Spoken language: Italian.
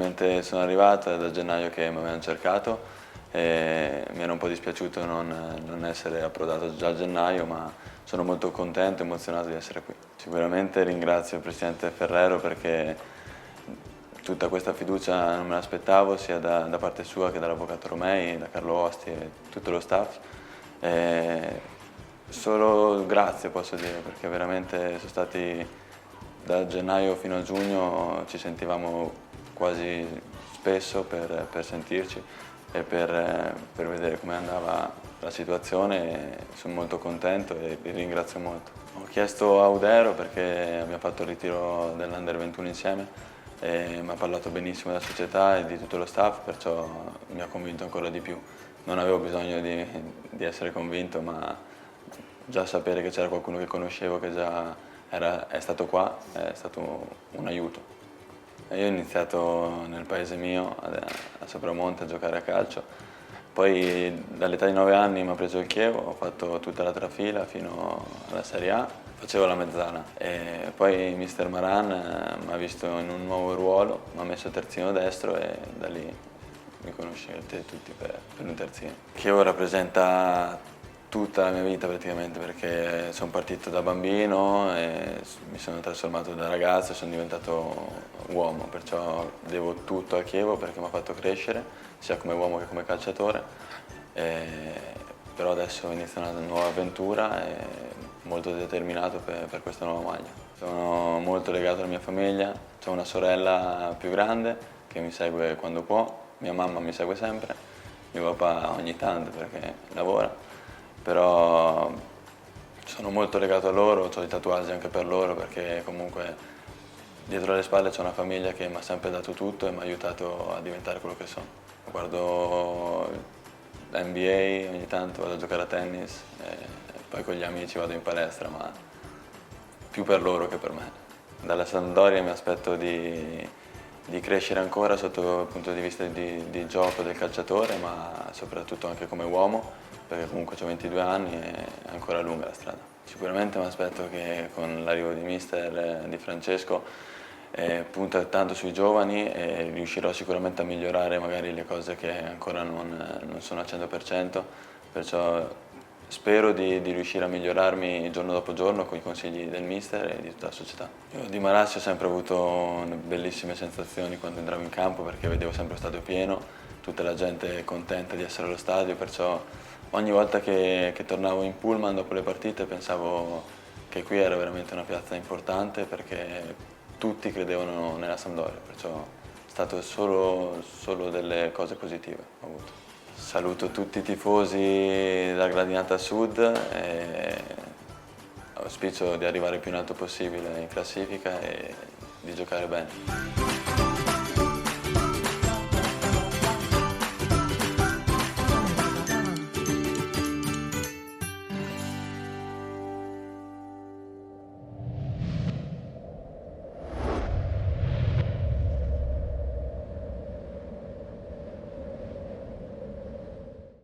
finalmente sono arrivato, è da gennaio che mi avevano cercato e mi era un po' dispiaciuto non essere approdato già a gennaio, ma sono molto contento e emozionato di essere qui. Sicuramente ringrazio il presidente Ferrero perché tutta questa fiducia non me l'aspettavo sia da parte sua che dall'avvocato Romei, da Carlo Osti e tutto lo staff. Solo grazie posso dire, perché veramente sono stati da gennaio fino a giugno, ci sentivamo quasi spesso per sentirci e per vedere come andava la situazione. Sono molto contento e vi ringrazio molto. Ho chiesto a Audero perché abbiamo fatto il ritiro dell'Under 21 insieme e mi ha parlato benissimo della società e di tutto lo staff, perciò mi ha convinto ancora di più. Non avevo bisogno di essere convinto, ma già sapere che c'era qualcuno che conoscevo che già è stato qua è stato un aiuto. E io ho iniziato nel paese mio, a Sopramonte, a giocare a calcio. Poi dall'età di 9 anni mi ha preso il Chievo, ho fatto tutta la trafila fino alla Serie A, facevo la mezzala. E poi mister Maran mi ha visto in un nuovo ruolo, mi ha messo terzino destro e da lì mi conoscete tutti per un terzino. Chievo rappresenta tutta la mia vita praticamente, perché sono partito da bambino e mi sono trasformato da ragazzo e sono diventato uomo, perciò devo tutto a Chievo perché mi ha fatto crescere sia come uomo che come calciatore. Però adesso inizia una nuova avventura e molto determinato per questa nuova maglia. Sono molto legato alla mia famiglia, ho una sorella più grande che mi segue quando può, mia mamma mi segue sempre, mio papà ogni tanto perché lavora. Però sono molto legato a loro, ho i tatuaggi anche per loro perché comunque dietro le spalle c'è una famiglia che mi ha sempre dato tutto e mi ha aiutato a diventare quello che sono. Guardo NBA, ogni tanto vado a giocare a tennis e poi con gli amici vado in palestra, ma più per loro che per me. Dalla Sampdoria mi aspetto di crescere ancora sotto il punto di vista di gioco del calciatore, ma soprattutto anche come uomo, perché comunque ho 22 anni e è ancora lunga la strada. Sicuramente mi aspetto che con l'arrivo di mister Di Francesco punta tanto sui giovani e riuscirò sicuramente a migliorare magari le cose che ancora non sono al 100%, perciò spero di riuscire a migliorarmi giorno dopo giorno con i consigli del mister e di tutta la società. Io di Marassi ho sempre avuto bellissime sensazioni quando entravo in campo perché vedevo sempre lo stadio pieno, tutta la gente contenta di essere allo stadio, perciò ogni volta che tornavo in pullman dopo le partite pensavo che qui era veramente una piazza importante perché tutti credevano nella Sampdoria, perciò è stato solo delle cose positive ho avuto. Saluto tutti i tifosi della Gradinata Sud e auspicio di arrivare il più in alto possibile in classifica e di giocare bene.